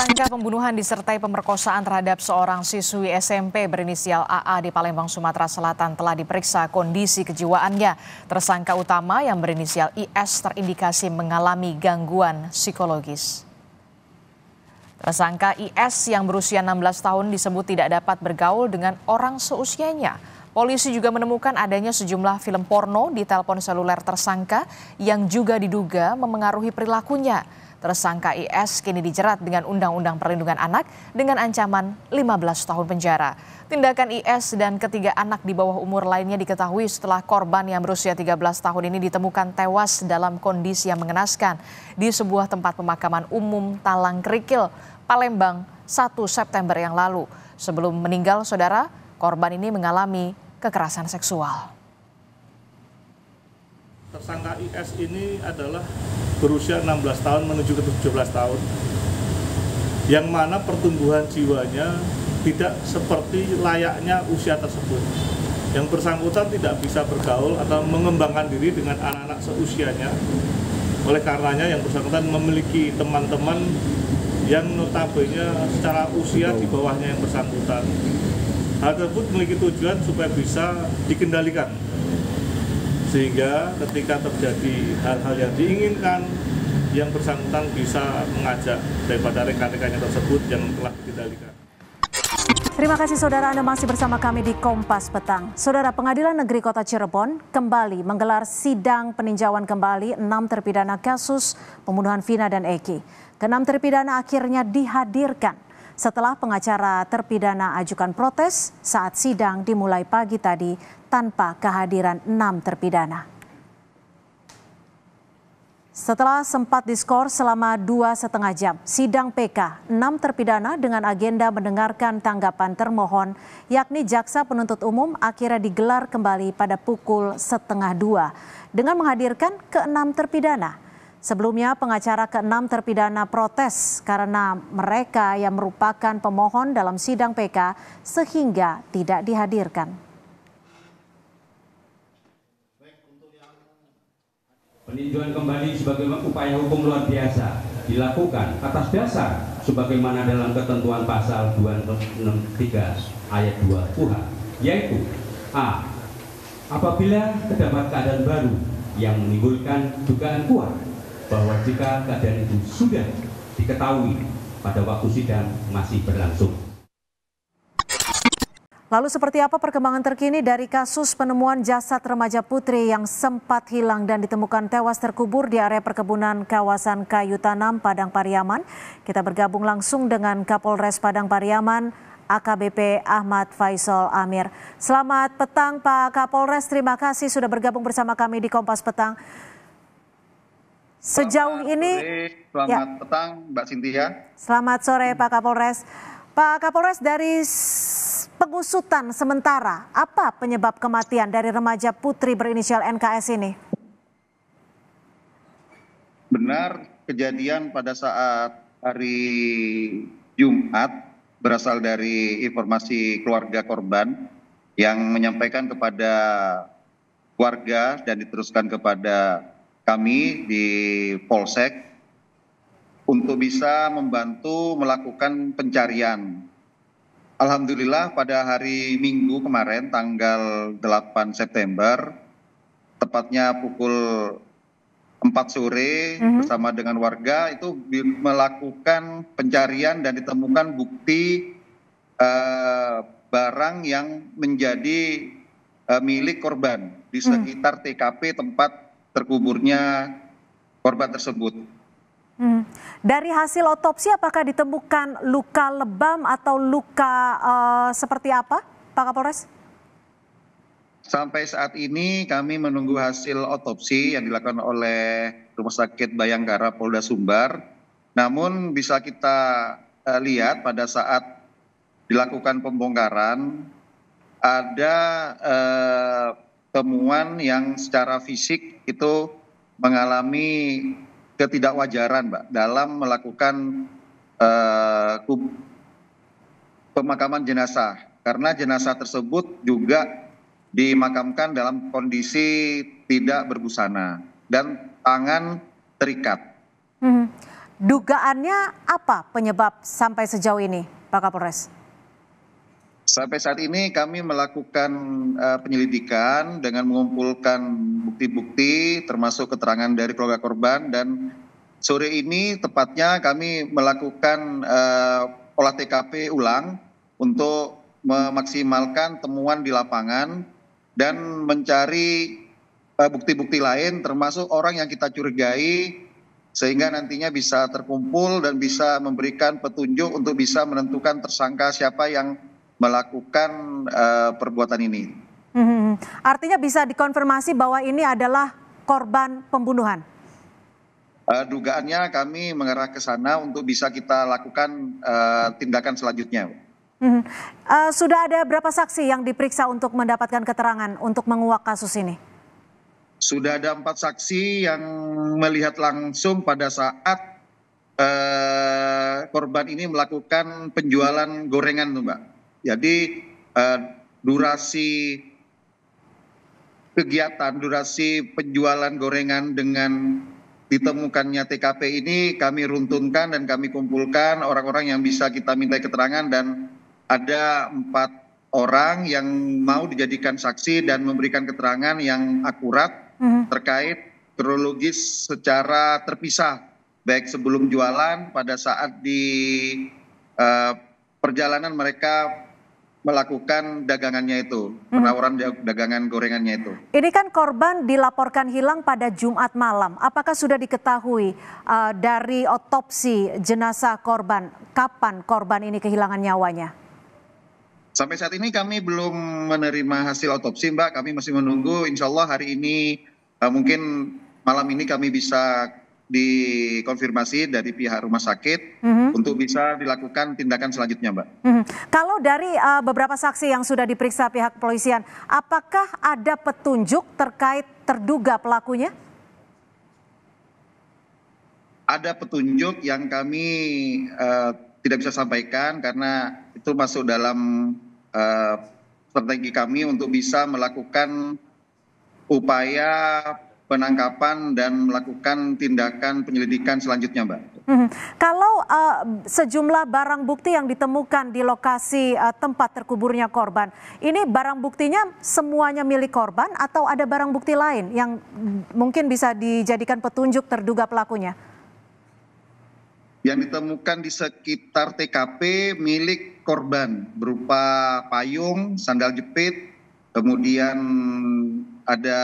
Tersangka pembunuhan disertai pemerkosaan terhadap seorang siswi SMP berinisial AA di Palembang, Sumatera Selatan telah diperiksa kondisi kejiwaannya. Tersangka utama yang berinisial IS terindikasi mengalami gangguan psikologis. Tersangka IS yang berusia 16 tahun disebut tidak dapat bergaul dengan orang seusianya. Polisi juga menemukan adanya sejumlah film porno di telepon seluler tersangka yang juga diduga memengaruhi perilakunya. Tersangka IS kini dijerat dengan Undang-Undang Perlindungan Anak dengan ancaman 15 tahun penjara. Tindakan IS dan ketiga anak di bawah umur lainnya diketahui setelah korban yang berusia 13 tahun ini ditemukan tewas dalam kondisi yang mengenaskan di sebuah tempat pemakaman umum Talang Kerikil, Palembang 1 September yang lalu. Sebelum meninggal, saudara, korban ini mengalami kekerasan seksual. Tersangka IS ini adalah berusia 16 tahun menuju ke 17 tahun, yang mana pertumbuhan jiwanya tidak seperti layaknya usia tersebut. Yang bersangkutan tidak bisa bergaul atau mengembangkan diri dengan anak-anak seusianya. Oleh karenanya yang bersangkutan memiliki teman-teman yang notabene secara usia di bawahnya yang bersangkutan. Hal tersebut memiliki tujuan supaya bisa dikendalikan, sehingga ketika terjadi hal-hal yang diinginkan, yang bersangkutan bisa mengajak daripada rekan-rekannya tersebut yang telah dikendalikan. Terima kasih saudara, Anda masih bersama kami di Kompas Petang. Saudara, Pengadilan Negeri Kota Cirebon kembali menggelar sidang peninjauan kembali 6 terpidana kasus pembunuhan Vina dan Eki. Ke-6 terpidana akhirnya dihadirkan setelah pengacara terpidana ajukan protes saat sidang dimulai pagi tadi tanpa kehadiran 6 terpidana. Setelah sempat diskor selama 2,5 jam, sidang PK 6 terpidana dengan agenda mendengarkan tanggapan termohon, yakni jaksa penuntut umum, akhirnya digelar kembali pada pukul 1:30 dengan menghadirkan ke-6 terpidana. Sebelumnya pengacara ke-6 terpidana protes karena mereka yang merupakan pemohon dalam sidang PK sehingga tidak dihadirkan. Peninjauan kembali sebagai upaya hukum luar biasa dilakukan atas dasar sebagaimana dalam ketentuan pasal 263 ayat 2 KUH, yaitu A. Apabila terdapat keadaan baru yang menimbulkan dugaan kuat bahwa jika keadaan itu sudah diketahui pada waktu sidang masih berlangsung. Lalu seperti apa perkembangan terkini dari kasus penemuan jasad remaja putri yang sempat hilang dan ditemukan tewas terkubur di area perkebunan kawasan Kayu Tanam, Padang Pariaman? Kita bergabung langsung dengan Kapolres Padang Pariaman, AKBP Ahmad Faisal Amir. Selamat petang Pak Kapolres, terima kasih sudah bergabung bersama kami di Kompas Petang. Sejauh ini, selamat petang Mbak Cynthia. Selamat sore Pak Kapolres. Pak Kapolres, dari pengusutan sementara, apa penyebab kematian dari remaja putri berinisial NKS ini? Benar, kejadian pada saat hari Jumat berasal dari informasi keluarga korban yang menyampaikan kepada warga dan diteruskan kepada kami di Polsek untuk bisa membantu melakukan pencarian. Alhamdulillah pada hari Minggu kemarin tanggal 8 September, tepatnya pukul 4 sore bersama dengan warga itu melakukan pencarian dan ditemukan bukti barang yang menjadi milik korban di sekitar TKP tempat terkuburnya korban tersebut. Dari hasil otopsi apakah ditemukan luka lebam atau luka seperti apa, Pak Kapolres? Sampai saat ini kami menunggu hasil otopsi yang dilakukan oleh Rumah Sakit Bayangkara Polda Sumbar. Namun bisa kita lihat pada saat dilakukan pembongkaran ada temuan yang secara fisik itu mengalami ketidakwajaran, Mbak, dalam melakukan pemakaman jenazah. Karena jenazah tersebut juga dimakamkan dalam kondisi tidak berbusana dan tangan terikat. Dugaannya apa penyebab sampai sejauh ini, Pak Kapolres? Sampai saat ini kami melakukan penyelidikan dengan mengumpulkan bukti-bukti termasuk keterangan dari keluarga korban, dan sore ini tepatnya kami melakukan olah TKP ulang untuk memaksimalkan temuan di lapangan dan mencari bukti-bukti lain termasuk orang yang kita curigai sehingga nantinya bisa terkumpul dan bisa memberikan petunjuk untuk bisa menentukan tersangka siapa yang melakukan perbuatan ini. Artinya bisa dikonfirmasi bahwa ini adalah korban pembunuhan? Dugaannya kami mengarah ke sana untuk bisa kita lakukan tindakan selanjutnya. Sudah ada berapa saksi yang diperiksa untuk mendapatkan keterangan untuk menguak kasus ini? Sudah ada 4 saksi yang melihat langsung pada saat korban ini melakukan penjualan gorengan, Mbak. Jadi durasi kegiatan, durasi penjualan gorengan dengan ditemukannya TKP ini kami runtunkan dan kami kumpulkan orang-orang yang bisa kita minta keterangan, dan ada 4 orang yang mau dijadikan saksi dan memberikan keterangan yang akurat terkait kronologis secara terpisah, baik sebelum jualan, pada saat di perjalanan mereka melakukan dagangannya itu, penawaran dagangan gorengannya itu. Ini kan korban dilaporkan hilang pada Jumat malam. Apakah sudah diketahui dari otopsi jenazah korban, kapan korban ini kehilangan nyawanya? Sampai saat ini kami belum menerima hasil otopsi, Mbak. Kami masih menunggu. Insya Allah hari ini, mungkin malam ini kami bisa dikonfirmasi dari pihak rumah sakit untuk bisa dilakukan tindakan selanjutnya, Mbak. Kalau dari beberapa saksi yang sudah diperiksa pihak kepolisian, apakah ada petunjuk terkait terduga pelakunya? Ada petunjuk yang kami tidak bisa sampaikan karena itu masuk dalam strategi kami untuk bisa melakukan upaya penangkapan dan melakukan tindakan penyelidikan selanjutnya, Mbak. Kalau sejumlah barang bukti yang ditemukan di lokasi tempat terkuburnya korban, ini barang buktinya semuanya milik korban atau ada barang bukti lain yang mungkin bisa dijadikan petunjuk terduga pelakunya? Yang ditemukan di sekitar TKP milik korban berupa payung, sandal jepit, kemudian ada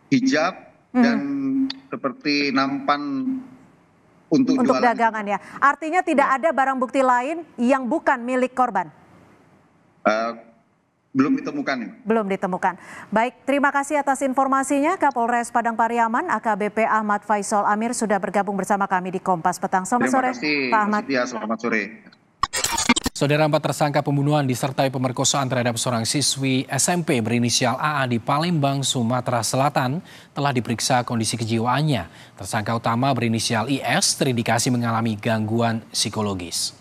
hijab dan seperti nampan untuk jualan. Dagangan ya. Artinya tidak ada barang bukti lain yang bukan milik korban? Belum ditemukan. Belum ditemukan. Baik, terima kasih atas informasinya Kapolres Padang Pariaman AKBP Ahmad Faisal Amir sudah bergabung bersama kami di Kompas Petang. Selamat sore, Pak Ahmad. Selamat sore. Saudara, 4 tersangka pembunuhan disertai pemerkosaan terhadap seorang siswi SMP berinisial AA di Palembang, Sumatera Selatan telah diperiksa kondisi kejiwaannya. Tersangka utama berinisial IS terindikasi mengalami gangguan psikologis.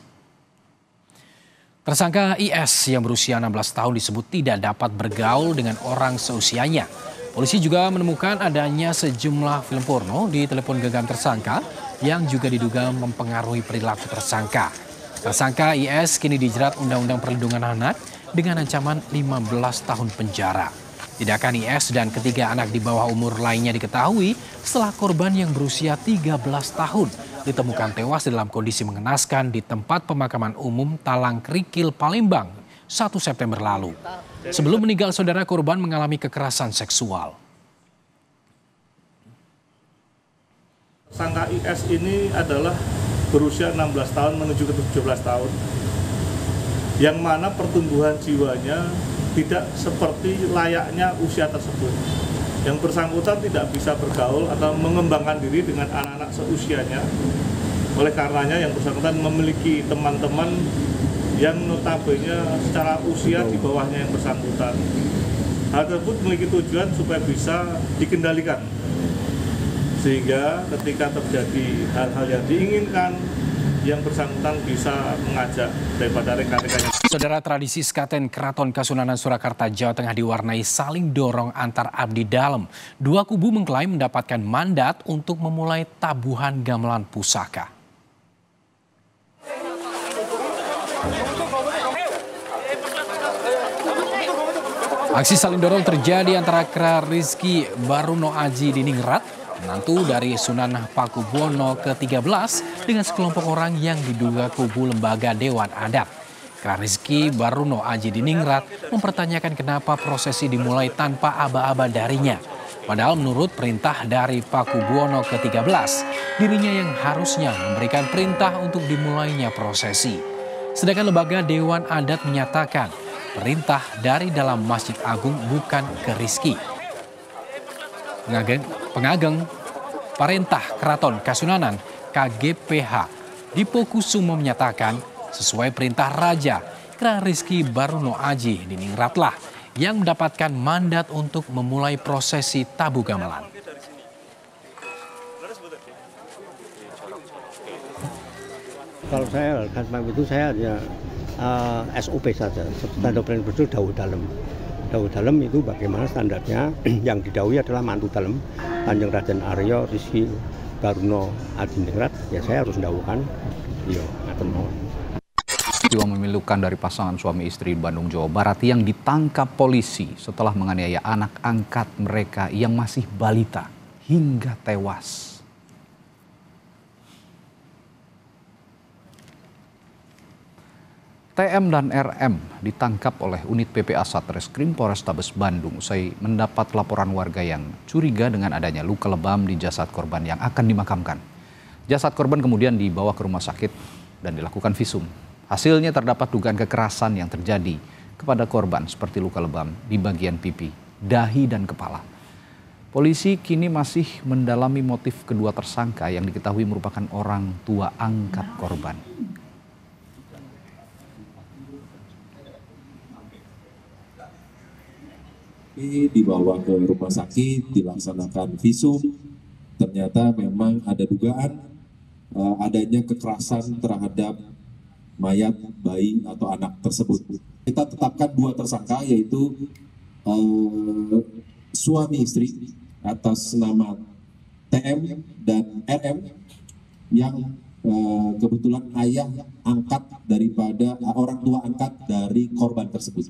Tersangka IS yang berusia 16 tahun disebut tidak dapat bergaul dengan orang seusianya. Polisi juga menemukan adanya sejumlah film porno di telepon genggam tersangka yang juga diduga mempengaruhi perilaku tersangka. Tersangka IS kini dijerat Undang-Undang Perlindungan Anak dengan ancaman 15 tahun penjara. Tindakan IS dan ketiga anak di bawah umur lainnya diketahui setelah korban yang berusia 13 tahun ditemukan tewas dalam kondisi mengenaskan di tempat pemakaman umum Talang Krikil, Palembang, 1 September lalu. Sebelum meninggal, saudara korban mengalami kekerasan seksual. Tersangka IS ini adalah berusia 16 tahun menuju ke 17 tahun, yang mana pertumbuhan jiwanya tidak seperti layaknya usia tersebut. Yang bersangkutan tidak bisa bergaul atau mengembangkan diri dengan anak-anak seusianya. Oleh karenanya yang bersangkutan memiliki teman-teman yang notabene secara usia di bawahnya yang bersangkutan. Hal tersebut memiliki tujuan supaya bisa dikendalikan. Sehingga ketika terjadi hal-hal yang diinginkan yang bersangkutan bisa mengajak daripada rekan-rekannya. Saudara, tradisi sekaten Keraton Kasunanan Surakarta, Jawa Tengah diwarnai saling dorong antar abdi dalem. Dua kubu mengklaim mendapatkan mandat untuk memulai tabuhan gamelan pusaka. Aksi saling dorong terjadi antara Kra Rizky Baruno Aji Diningrat, menantu dari Sunan Pakubuwono ke-13, dengan sekelompok orang yang diduga kubu lembaga Dewan Adat. Kra Rizky Baruno Aji Diningrat mempertanyakan kenapa prosesi dimulai tanpa aba-aba darinya. Padahal menurut perintah dari Pakubuwono ke-13, dirinya yang harusnya memberikan perintah untuk dimulainya prosesi. Sedangkan lembaga Dewan Adat menyatakan perintah dari dalam Masjid Agung bukan ke Rizky. Pengageng Parentah Keraton Kasunanan KGPH Dipo Kusumo menyatakan sesuai perintah Raja, Kra Rizky Baruno Aji Diningratlah yang mendapatkan mandat untuk memulai prosesi tabu gamelan. Kalau saya itu saya hanya SOP saja, standar operating procedure dawuh dalem. Dawuh dalem itu bagaimana standarnya, yang didhawuhi adalah mantu dalem Kanjeng Raden Arya Rizky Baruno Adiningrat, ya saya harus mendhawuhkan, yo ngaten mawon. Peristiwa memilukan dari pasangan suami istri di Bandung, Jawa Barat yang ditangkap polisi setelah menganiaya anak angkat mereka yang masih balita hingga tewas. TM dan RM ditangkap oleh unit PPA Satreskrim Polrestabes Bandung usai mendapat laporan warga yang curiga dengan adanya luka lebam di jasad korban yang akan dimakamkan. Jasad korban kemudian dibawa ke rumah sakit dan dilakukan visum. Hasilnya terdapat dugaan kekerasan yang terjadi kepada korban seperti luka lebam di bagian pipi, dahi, dan kepala. Polisi kini masih mendalami motif kedua tersangka yang diketahui merupakan orang tua angkat korban. Dibawa ke rumah sakit, dilaksanakan visum. Ternyata memang ada dugaan adanya kekerasan terhadap mayat bayi atau anak tersebut. Kita tetapkan dua tersangka, yaitu suami istri atas nama TM dan RM yang kebetulan ayah angkat daripada orang tua angkat dari korban tersebut.